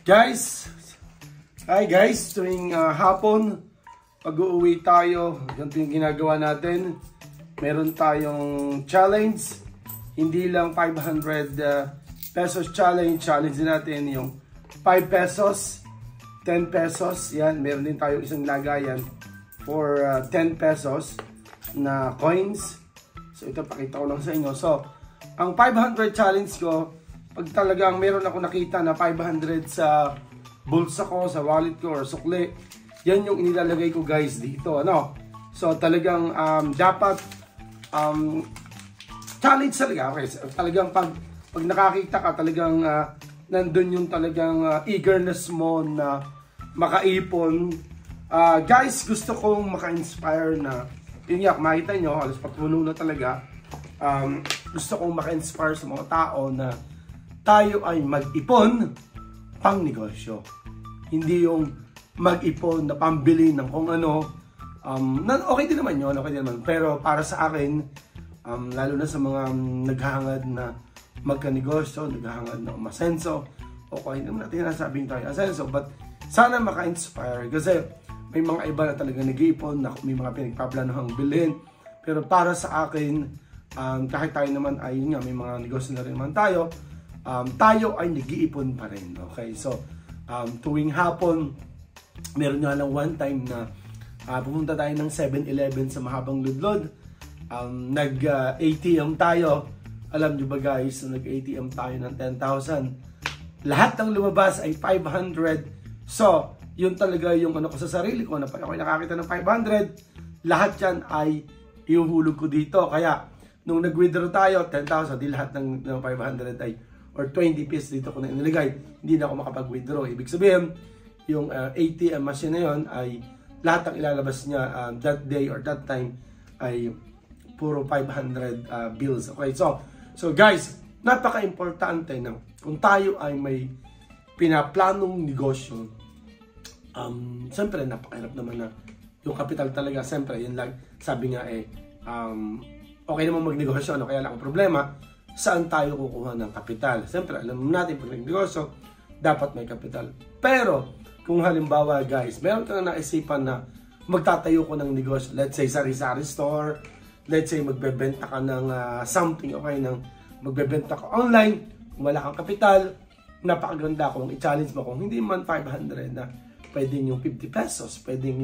Guys, hi guys, tuwing hapon, pag-uuwi tayo, ganito yung ginagawa natin. Meron tayong challenge, hindi lang 500 pesos challenge. Challenge din natin yung 5 pesos, 10 pesos. Yan, meron din tayong isang lagayan for 10 pesos na coins. So ito, pakita ko lang sa inyo. So, ang 500 challenge ko, pag talagang meron ako nakita na 500 sa bulsa ko, sa wallet ko, or sukli, yan yung inilalagay ko guys dito, ano. So talagang dapat challenge talaga. Okay, so, talagang pag nakakita ka, talagang nandun yung talagang eagerness mo na makaipon. Guys, gusto kong maka-inspire na, yun nga, makita nyo, halos patuno na talaga. Gusto kong maka-inspire sa mga tao na tayo ay mag-ipon pang negosyo. Hindi yung mag-ipon na pambili ng kung ano. Okay din naman yun, okay din naman. Pero para sa akin, lalo na sa mga naghahangad na magka-negosyo, naghahangad na umasenso, okay naman natin nasabing tayo asenso, but sana maka-inspire. Kasi may mga iba na talaga nag-iipon, na may mga pinagpaplanohang bilhin. Pero para sa akin, kahit tayo naman ay yun nga, may mga negosyo na rin naman tayo, tayo ay nag-iipon pa rin. Okay, so tuwing hapon, meron nga lang one time na pupunta tayo ng 7-Eleven sa Mahabang Ludlod. Nag-ATM tayo. Alam nyo ba guys, nag-ATM tayo ng 10,000. Lahat ng lumabas ay 500. So, yun talaga yung ano ko sa sarili ko, na pag ako nakakita ng 500, lahat yan ay ihuhulog ko dito. Kaya, nung nag-withdraw tayo, 10,000, di lahat ng 500 ay, or 20 pesos dito ko na inilagay, hindi na ako makapag-withdraw. Ibig sabihin, yung ATM machine na yun ay lahat ng ilalabas niya that day or that time ay puro 500 bills. Okay, so guys, napaka-importante na kung tayo ay may pinaplanong negosyo, siyempre napakahirap naman na yung capital talaga, siyempre yun lang, sabi nga okay naman magnegosyo, ano, kaya lang ang problema, saan tayo kukuha ng kapital? Siyempre, alam natin pag nagnegosyo, dapat may kapital. Pero, kung halimbawa guys, meron ka na naisipan na magtatayo ko ng negosyo, let's say sari-sari store, let's say magbebenta ka ng something, okay, magbebenta ka online, wala kang kapital, napakaganda kung i-challenge mo kung hindi man 500 na pwedeng yung 50 pesos, pwedeng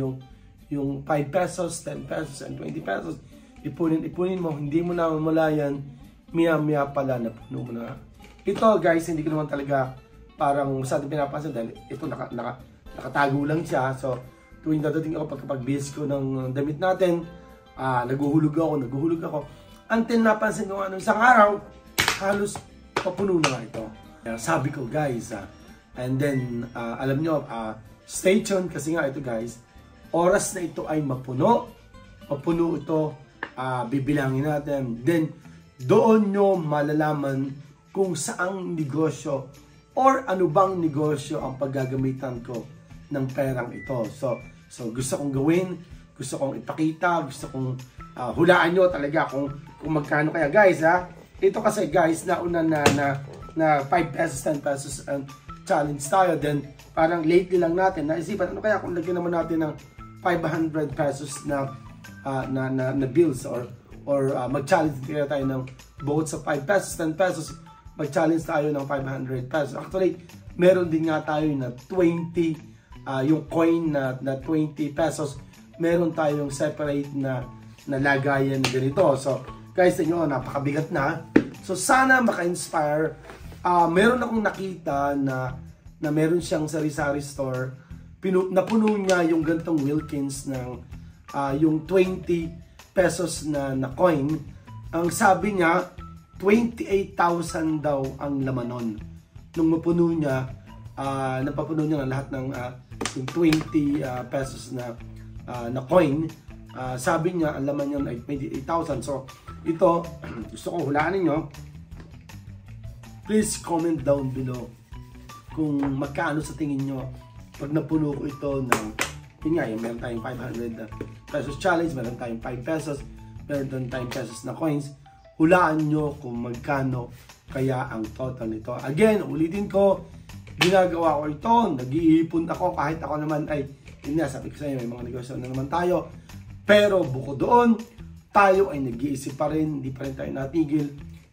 yung 5 pesos, 10 pesos, and 20 pesos, ipunin mo, hindi mo na mamalayan, miya pala na puno mo na. Ito guys, hindi ko naman talaga parang masyadong pinapansin dahil ito nakatago lang siya. So tuwing dadating ako pagkapag-base ko ng damit natin, naguhulog ako. Until napansin ko isang araw, halos papuno na ito. Sabi ko guys, and then alam nyo, stay tuned kasi nga ito guys, oras na ito ay mapuno ito, bibilangin natin. Then doon nyo malalaman kung saang negosyo or ano bang negosyo ang paggagamitan ko ng perang ito. So gusto kong gawin, gusto kong ipakita, gusto kong hulaan nyo talaga kung magkano kaya guys Ito kasi guys, nauna na 5 pesos, 10 pesos and challenge tayo. Then parang lately lang natin naisipan, ano kaya kung lagyan naman natin ng 500 pesos na bills or mag-challenge kaya tayo ng bukod sa 5 pesos, 10 pesos, mag-challenge tayo ng 500 pesos. Actually, meron din nga tayo na 20, yung coin na 20 pesos, meron tayong separate na lagayan ganito. So, guys, inyo, napakabigat na. So, sana maka-inspire. Meron akong nakita na meron siyang sari-sari store, napuno niya yung gantong Wilkins ng yung 20 pesos na coin. Ang sabi niya 28,000 daw ang laman nun. Nung mapuno niya, napapuno niya ng lahat ng yung 20 pesos na coin. Sabi niya ang laman niya ay 28,000. So ito, gusto ko hulaan niyo. Please comment down below kung magkano sa tingin niyo pag napuno ko ito ng, yun nga, meron tayong 500 pesos challenge, meron tayong 5 pesos, meron tayong 10 pesos na coins. Hulaan nyo kung magkano kaya ang total nito. Again, ulitin ko, ginagawa ko ito, nag-iipon ako kahit ako naman ay, yun nga, sabi ko sa inyo, may mga negosyo na naman tayo. Pero bukod doon, tayo ay nag-iisip pa rin, hindi pa rin tayo natigil,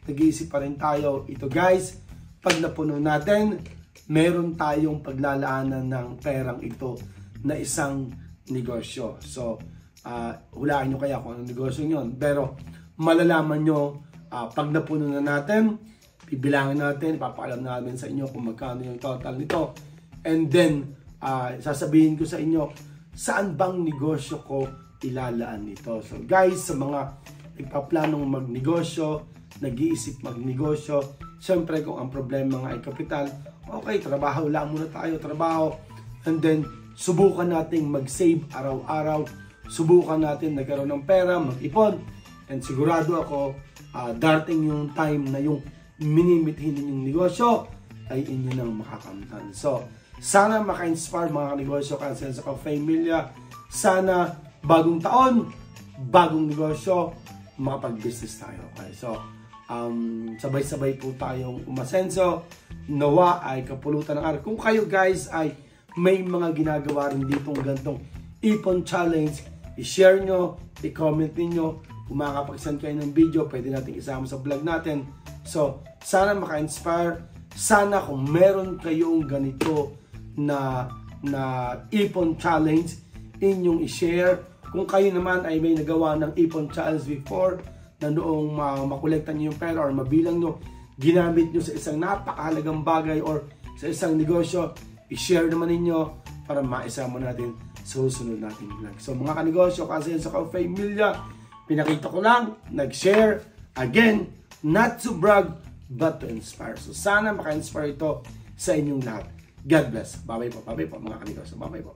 nag-iisip pa rin tayo. Ito guys, pag napuno natin, meron tayong paglalaanan ng perang ito na isang negosyo. So, hulaan nyo kaya kung anong negosyo yun. Pero, malalaman nyo, pag napuno na natin, bibilangin natin, ipapaalam namin sa inyo kung magkano yung total nito. And then, sasabihin ko sa inyo, saan bang negosyo ko ilalaan nito. So guys, sa mga nagpaplanong magnegosyo, nag-iisip magnegosyo, syempre kung ang problema nga ay kapital, okay, trabaho lang muna tayo, trabaho. And then, subukan nating mag-save araw-araw, subukan natin nagkaroon ng pera, mag-ipon. And sigurado ako, darating yung time na yung minimithin ninyong negosyo ay inyo nang makakamtan. So, sana maka-inspire mga negosyo kasi sa ka-familia. Sana bagong taon, bagong negosyo, makapag-business tayo. Okay? So, sabay-sabay po tayong umasenso. Nawa ay kapulutan ng araw. Kung kayo guys ay may mga ginagawa rin ditong gantong ipon challenge, i-share nyo, i-comment ninyo. Kung makakapag-send kayo ng video, pwede natin isama sa vlog natin. So, sana maka-inspire. Sana kung meron kayong ganito na ipon challenge, inyong i-share. Kung kayo naman ay may nagawa ng ipon challenge before, na noong makolekta nyo yung pera or mabilang nyo, ginamit nyo sa isang napakahalagang bagay or sa isang negosyo, i-share naman ninyo para maisama natin sa susunod nating vlog. So mga kanegosyo, kasi sa ka-familia, pinakita ko lang, nag-share, again, not to brag, but to inspire. So sana maka-inspire ito sa inyong lahat. God bless. Bye-bye po mga kanegosyo. Bye-bye po.